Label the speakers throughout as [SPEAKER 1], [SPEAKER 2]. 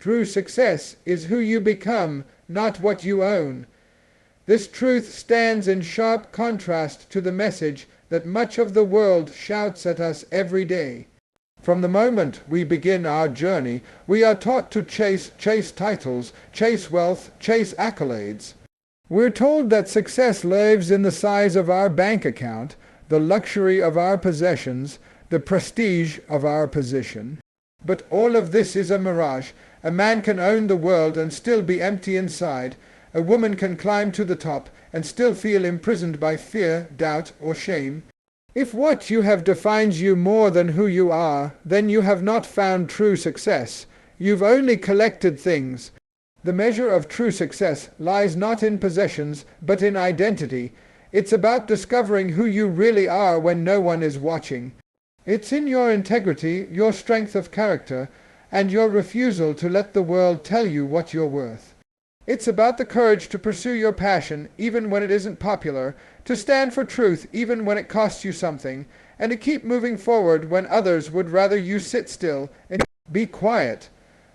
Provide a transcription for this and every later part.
[SPEAKER 1] True success is who you become, not what you own. This truth stands in sharp contrast to the message that much of the world shouts at us every day. From the moment we begin our journey, we are taught to chase titles, chase wealth, chase accolades. We're told that success lives in the size of our bank account, the luxury of our possessions, the prestige of our position. But all of this is a mirage. A man can own the world and still be empty inside. A woman can climb to the top and still feel imprisoned by fear, doubt, or shame. If what you have defines you more than who you are, then you have not found true success. You've only collected things. The measure of true success lies not in possessions, but in identity. It's about discovering who you really are when no one is watching. It's in your integrity, your strength of character, and your refusal to let the world tell you what you're worth. It's about the courage to pursue your passion even when it isn't popular, to stand for truth even when it costs you something, and to keep moving forward when others would rather you sit still and be quiet.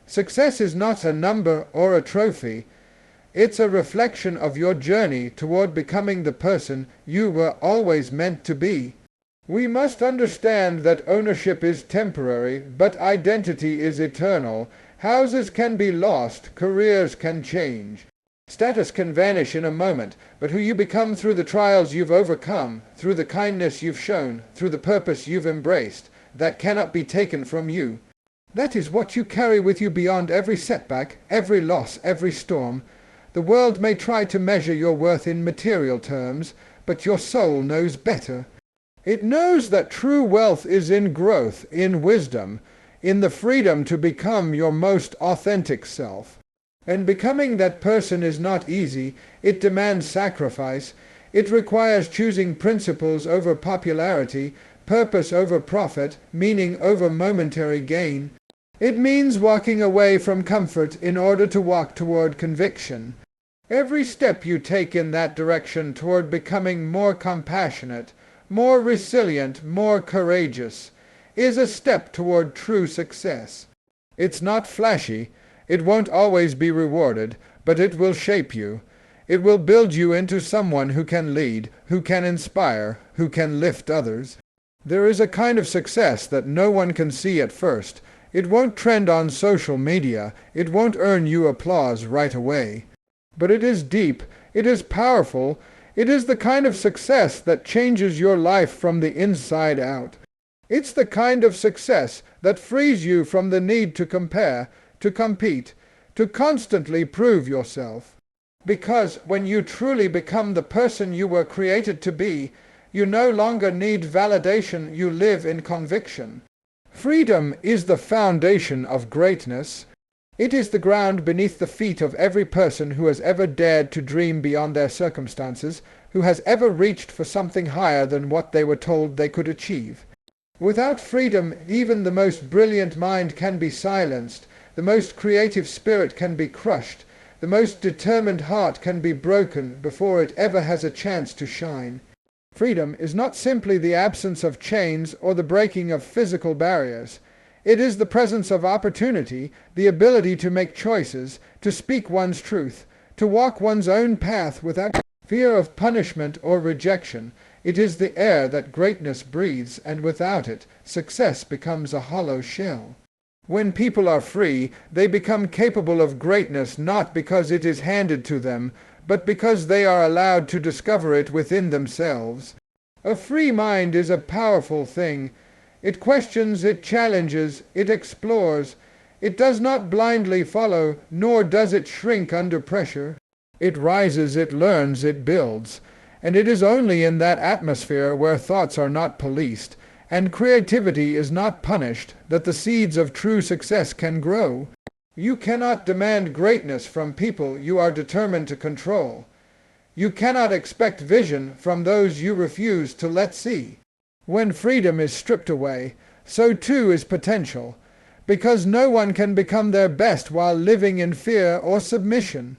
[SPEAKER 1] Success is not a number or a trophy. It's a reflection of your journey toward becoming the person you were always meant to be. We must understand that ownership is temporary, but identity is eternal. Houses can be lost, careers can change. Status can vanish in a moment, but who you become through the trials you've overcome, through the kindness you've shown, through the purpose you've embraced, that cannot be taken from you. That is what you carry with you beyond every setback, every loss, every storm. The world may try to measure your worth in material terms, but your soul knows better. It knows that true wealth is in growth, in wisdom, in the freedom to become your most authentic self. And becoming that person is not easy. It demands sacrifice. It requires choosing principles over popularity, purpose over profit, meaning over momentary gain. It means walking away from comfort in order to walk toward conviction. Every step you take in that direction toward becoming more compassionate, more resilient, more courageous, is a step toward true success. It's not flashy, it won't always be rewarded, but it will shape you. It will build you into someone who can lead, who can inspire, who can lift others. There is a kind of success that no one can see at first. It won't trend on social media, it won't earn you applause right away. But it is deep, it is powerful, it is the kind of success that changes your life from the inside out. It's the kind of success that frees you from the need to compare, to compete, to constantly prove yourself. Because when you truly become the person you were created to be, you no longer need validation, you live in conviction. Freedom is the foundation of greatness. It is the ground beneath the feet of every person who has ever dared to dream beyond their circumstances, who has ever reached for something higher than what they were told they could achieve. Without freedom, even the most brilliant mind can be silenced, the most creative spirit can be crushed, the most determined heart can be broken before it ever has a chance to shine. Freedom is not simply the absence of chains or the breaking of physical barriers. It is the presence of opportunity, the ability to make choices, to speak one's truth, to walk one's own path without fear of punishment or rejection. It is the air that greatness breathes, and without it, success becomes a hollow shell. When people are free, they become capable of greatness not because it is handed to them, but because they are allowed to discover it within themselves. A free mind is a powerful thing. It questions, it challenges, it explores. It does not blindly follow, nor does it shrink under pressure. It rises, it learns, it builds. And it is only in that atmosphere where thoughts are not policed, and creativity is not punished, that the seeds of true success can grow. You cannot demand greatness from people you are determined to control. You cannot expect vision from those you refuse to let see. When freedom is stripped away, so too is potential, because no one can become their best while living in fear or submission.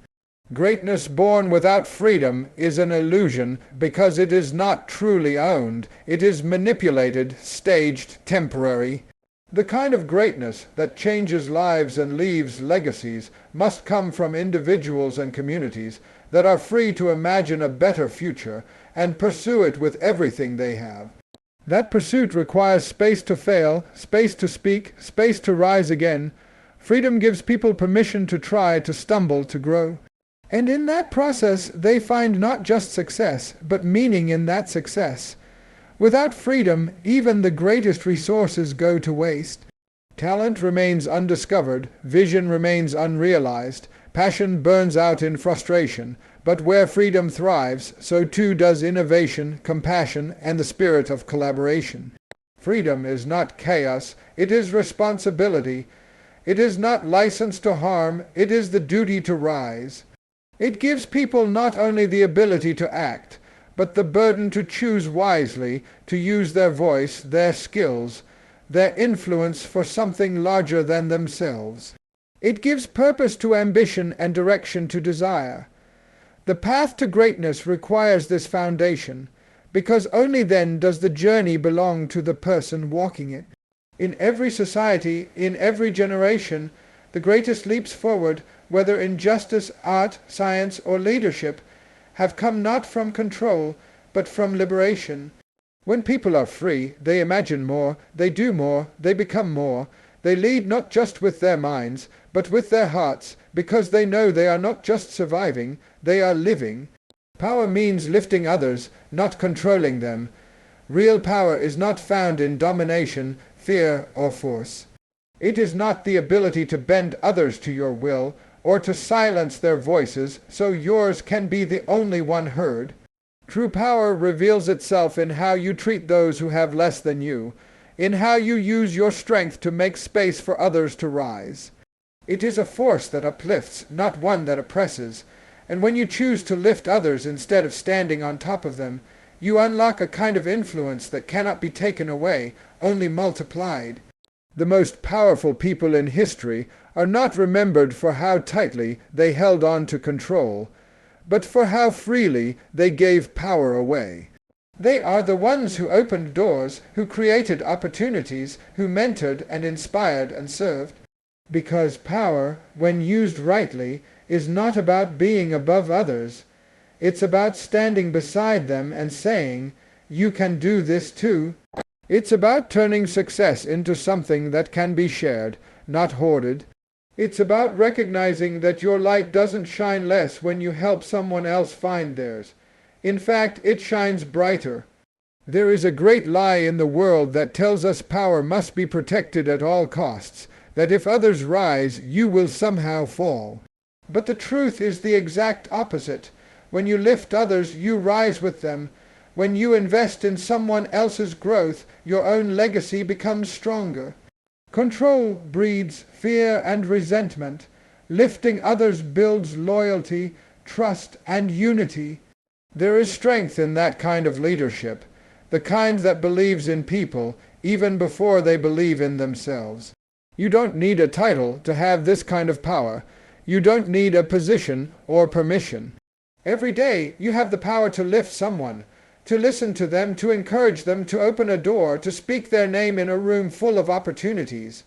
[SPEAKER 1] Greatness born without freedom is an illusion because it is not truly owned. It is manipulated, staged, temporary. The kind of greatness that changes lives and leaves legacies must come from individuals and communities that are free to imagine a better future and pursue it with everything they have. That pursuit requires space to fail, space to speak, space to rise again. Freedom gives people permission to try, to stumble, to grow. And in that process, they find not just success, but meaning in that success. Without freedom, even the greatest resources go to waste. Talent remains undiscovered, vision remains unrealized, passion burns out in frustration. But where freedom thrives, so too does innovation, compassion, and the spirit of collaboration. Freedom is not chaos, it is responsibility. It is not license to harm, it is the duty to rise. It gives people not only the ability to act, but the burden to choose wisely, to use their voice, their skills, their influence for something larger than themselves. It gives purpose to ambition and direction to desire. The path to greatness requires this foundation, because only then does the journey belong to the person walking it. In every society, in every generation, the greatest leaps forward, whether in justice, art, science, or leadership, have come not from control, but from liberation. When people are free, they imagine more, they do more, they become more. They lead not just with their minds, but with their hearts, because they know they are not just surviving, they are living. Power means lifting others, not controlling them. Real power is not found in domination, fear, or force. It is not the ability to bend others to your will, or to silence their voices so yours can be the only one heard. True power reveals itself in how you treat those who have less than you, in how you use your strength to make space for others to rise. It is a force that uplifts, not one that oppresses, and when you choose to lift others instead of standing on top of them, you unlock a kind of influence that cannot be taken away, only multiplied. The most powerful people in history are not remembered for how tightly they held on to control, but for how freely they gave power away. They are the ones who opened doors, who created opportunities, who mentored and inspired and served. Because power, when used rightly, is not about being above others. It's about standing beside them and saying, "You can do this too." It's about turning success into something that can be shared, not hoarded. It's about recognizing that your light doesn't shine less when you help someone else find theirs. In fact, it shines brighter. There is a great lie in the world that tells us power must be protected at all costs, that if others rise, you will somehow fall. But the truth is the exact opposite. When you lift others, you rise with them. When you invest in someone else's growth, your own legacy becomes stronger. Control breeds fear and resentment. Lifting others builds loyalty, trust, and unity. There is strength in that kind of leadership, the kind that believes in people even before they believe in themselves. You don't need a title to have this kind of power. You don't need a position or permission. Every day you have the power to lift someone, to listen to them, to encourage them, to open a door, to speak their name in a room full of opportunities.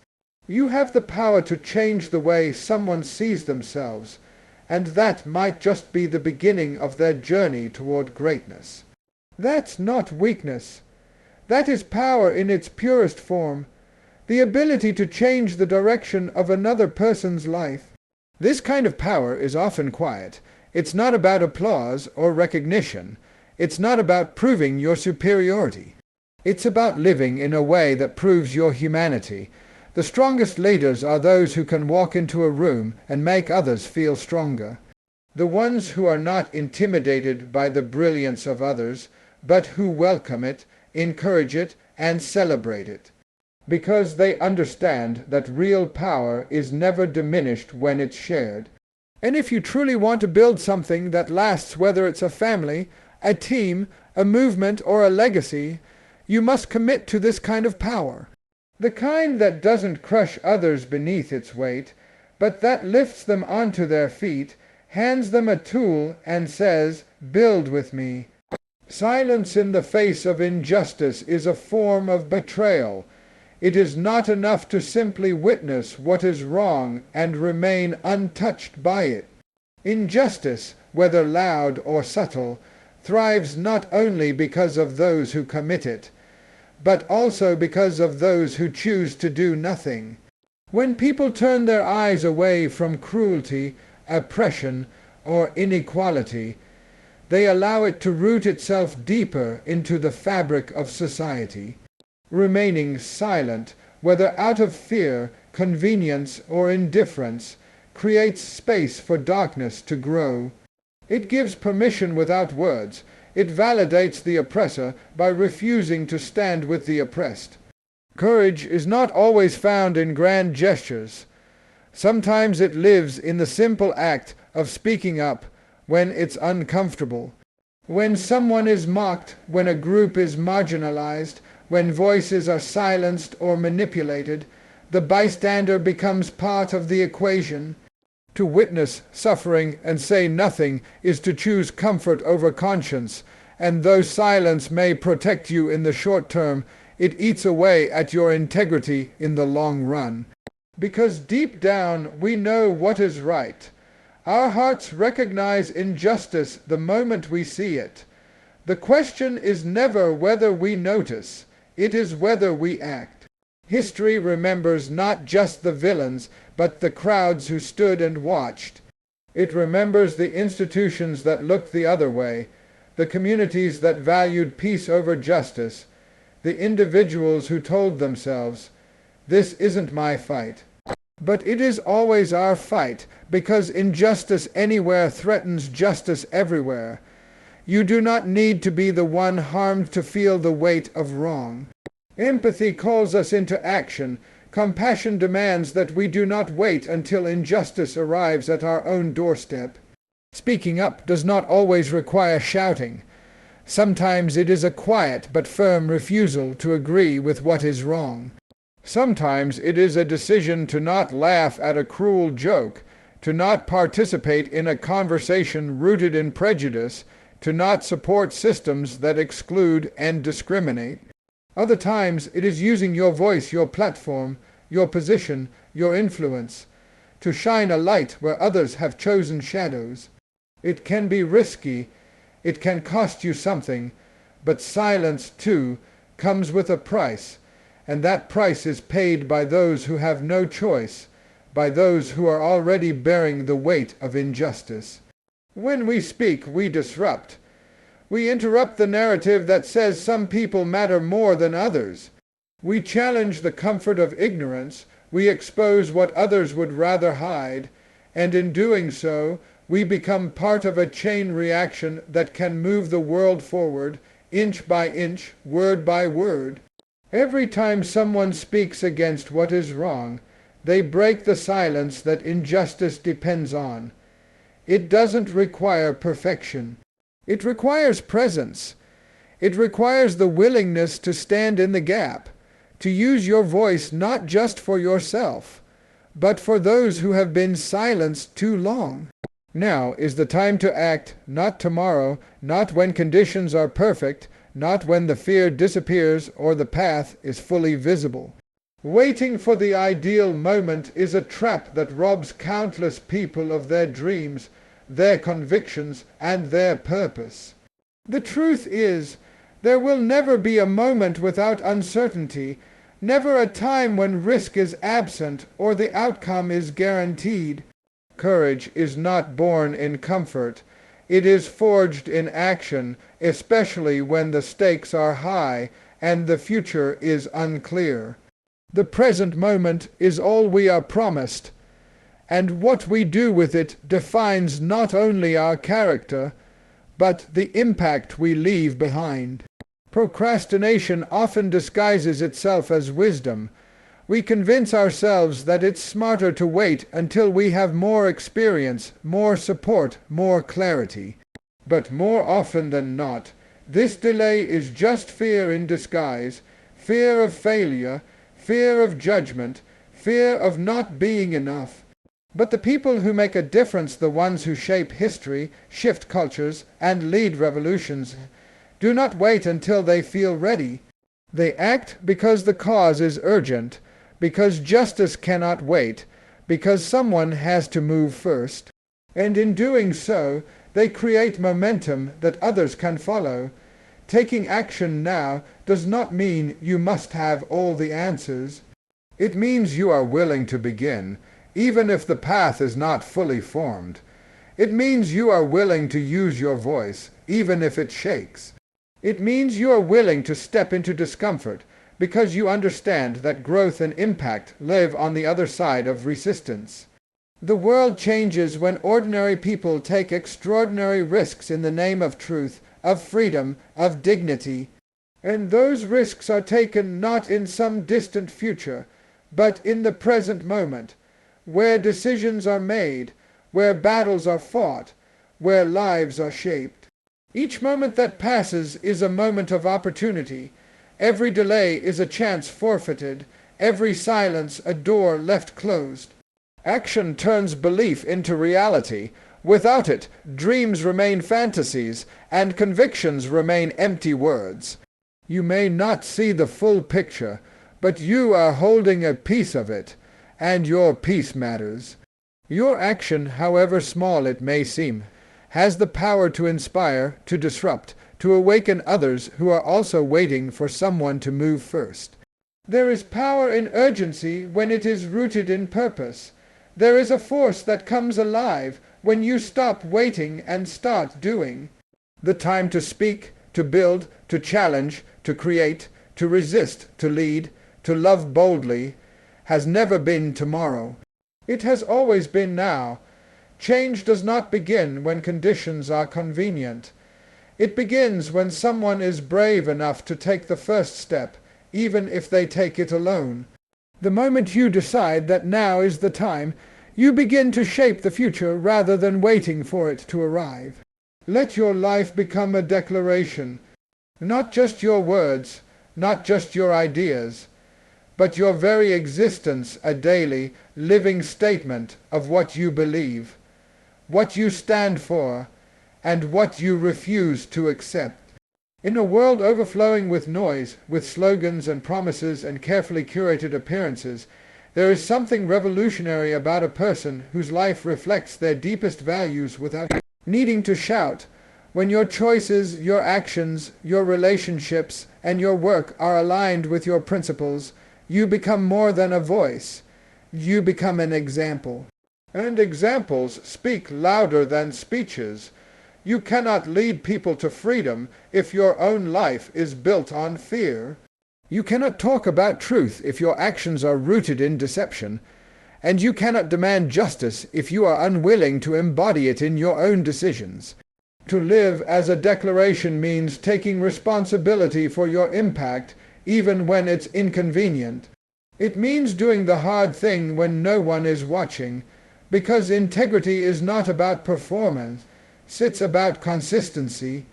[SPEAKER 1] You have the power to change the way someone sees themselves, and that might just be the beginning of their journey toward greatness. That's not weakness. That is power in its purest form, the ability to change the direction of another person's life. This kind of power is often quiet. It's not about applause or recognition. It's not about proving your superiority. It's about living in a way that proves your humanity. The strongest leaders are those who can walk into a room and make others feel stronger. The ones who are not intimidated by the brilliance of others, but who welcome it, encourage it, and celebrate it. Because they understand that real power is never diminished when it's shared. And if you truly want to build something that lasts, whether it's a family, a team, a movement, or a legacy, you must commit to this kind of power. The kind that doesn't crush others beneath its weight, but that lifts them onto their feet, hands them a tool, and says, "Build with me." Silence in the face of injustice is a form of betrayal. It is not enough to simply witness what is wrong and remain untouched by it. Injustice, whether loud or subtle, thrives not only because of those who commit it, but also because of those who choose to do nothing. When people turn their eyes away from cruelty, oppression, or inequality, they allow it to root itself deeper into the fabric of society. Remaining silent, whether out of fear, convenience, or indifference, creates space for darkness to grow. It gives permission without words. It validates the oppressor by refusing to stand with the oppressed. Courage is not always found in grand gestures. Sometimes it lives in the simple act of speaking up when it's uncomfortable. When someone is mocked, when a group is marginalized, when voices are silenced or manipulated, the bystander becomes part of the equation. To witness suffering and say nothing is to choose comfort over conscience, and though silence may protect you in the short term, it eats away at your integrity in the long run. Because deep down we know what is right. Our hearts recognize injustice the moment we see it. The question is never whether we notice, it is whether we act. History remembers not just the villains, but the crowds who stood and watched. It remembers the institutions that looked the other way, the communities that valued peace over justice, the individuals who told themselves, "This isn't my fight." But it is always our fight, because injustice anywhere threatens justice everywhere. You do not need to be the one harmed to feel the weight of wrong. Empathy calls us into action. Compassion demands that we do not wait until injustice arrives at our own doorstep. Speaking up does not always require shouting. Sometimes it is a quiet but firm refusal to agree with what is wrong. Sometimes it is a decision to not laugh at a cruel joke, to not participate in a conversation rooted in prejudice, to not support systems that exclude and discriminate. Other times it is using your voice, your platform, your position, your influence, to shine a light where others have chosen shadows. It can be risky, it can cost you something, but silence, too, comes with a price, and that price is paid by those who have no choice, by those who are already bearing the weight of injustice. When we speak, we disrupt. We interrupt the narrative that says some people matter more than others. We challenge the comfort of ignorance. We expose what others would rather hide, and in doing so, we become part of a chain reaction that can move the world forward, inch by inch, word by word. Every time someone speaks against what is wrong, they break the silence that injustice depends on. It doesn't require perfection. It requires presence. It requires the willingness to stand in the gap, to use your voice not just for yourself, but for those who have been silenced too long. Now is the time to act, not tomorrow, not when conditions are perfect, not when the fear disappears or the path is fully visible. Waiting for the ideal moment is a trap that robs countless people of their dreams, their convictions, and their purpose. The truth is, there will never be a moment without uncertainty, never a time when risk is absent or the outcome is guaranteed. Courage is not born in comfort. It is forged in action, especially when the stakes are high and the future is unclear. The present moment is all we are promised, and what we do with it defines not only our character, but the impact we leave behind. Procrastination often disguises itself as wisdom. We convince ourselves that it's smarter to wait until we have more experience, more support, more clarity. But more often than not, this delay is just fear in disguise, fear of failure, fear of judgment, fear of not being enough. But the people who make a difference, the ones who shape history, shift cultures, and lead revolutions, do not wait until they feel ready. They act because the cause is urgent, because justice cannot wait, because someone has to move first. And in doing so, they create momentum that others can follow. Taking action now does not mean you must have all the answers. It means you are willing to begin, even if the path is not fully formed. It means you are willing to use your voice, even if it shakes. It means you are willing to step into discomfort, because you understand that growth and impact live on the other side of resistance. The world changes when ordinary people take extraordinary risks in the name of truth, of freedom, of dignity. And those risks are taken not in some distant future, but in the present moment, where decisions are made, where battles are fought, where lives are shaped. Each moment that passes is a moment of opportunity. Every delay is a chance forfeited, every silence a door left closed. Action turns belief into reality. Without it, dreams remain fantasies, and convictions remain empty words. You may not see the full picture, but you are holding a piece of it, and your piece matters. Your action, however small it may seem, has the power to inspire, to disrupt, to awaken others who are also waiting for someone to move first. There is power in urgency when it is rooted in purpose. There is a force that comes alive when you stop waiting and start doing. The time to speak, to build, to challenge, to create, to resist, to lead, to love boldly, has never been tomorrow. It has always been now. Change does not begin when conditions are convenient. It begins when someone is brave enough to take the first step, even if they take it alone. The moment you decide that now is the time, you begin to shape the future rather than waiting for it to arrive. Let your life become a declaration, not just your words, not just your ideas, but your very existence a daily, living statement of what you believe, what you stand for, and what you refuse to accept. In a world overflowing with noise, with slogans and promises and carefully curated appearances, there is something revolutionary about a person whose life reflects their deepest values without needing to shout. When your choices, your actions, your relationships, and your work are aligned with your principles, you become more than a voice. You become an example. And examples speak louder than speeches. You cannot lead people to freedom if your own life is built on fear. You cannot talk about truth if your actions are rooted in deception. And you cannot demand justice if you are unwilling to embody it in your own decisions. To live as a declaration means taking responsibility for your impact even when it's inconvenient. It means doing the hard thing when no one is watching, because integrity is not about performance. It's about consistency.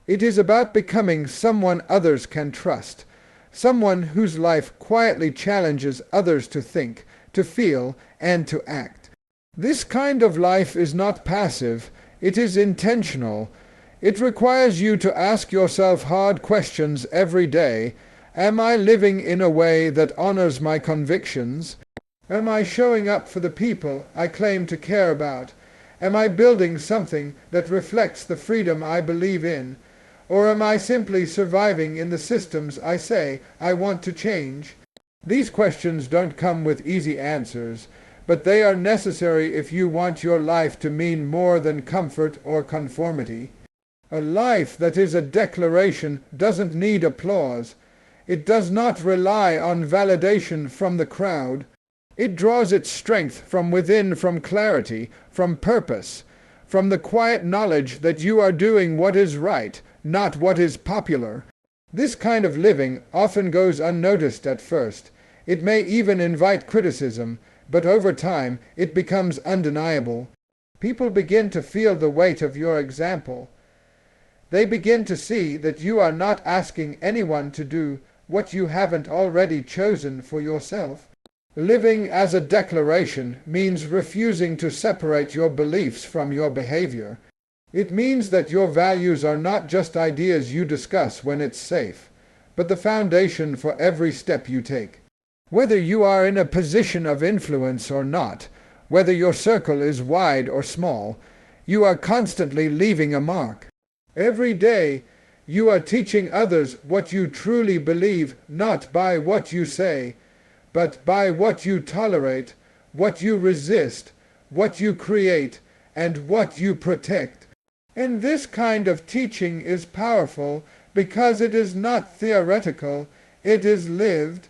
[SPEAKER 1] It is about becoming someone others can trust, someone whose life quietly challenges others to think, to feel, and to act. This kind of life is not passive, it is intentional. It requires you to ask yourself hard questions every day. Am I living in a way that honors my convictions? Am I showing up for the people I claim to care about? Am I building something that reflects the freedom I believe in? Or am I simply surviving in the systems I say I want to change? These questions don't come with easy answers, but they are necessary if you want your life to mean more than comfort or conformity. A life that is a declaration doesn't need applause. It does not rely on validation from the crowd. It draws its strength from within, from clarity, from purpose, from the quiet knowledge that you are doing what is right, not what is popular. This kind of living often goes unnoticed at first. It may even invite criticism, but over time it becomes undeniable. People begin to feel the weight of your example. They begin to see that you are not asking anyone to do what you haven't already chosen for yourself. Living as a declaration means refusing to separate your beliefs from your behavior. It means that your values are not just ideas you discuss when it's safe, but the foundation for every step you take. Whether you are in a position of influence or not, whether your circle is wide or small, you are constantly leaving a mark. Every day, you are teaching others what you truly believe, not by what you say, but by what you tolerate, what you resist, what you create, and what you protect. And this kind of teaching is powerful because it is not theoretical, it is lived,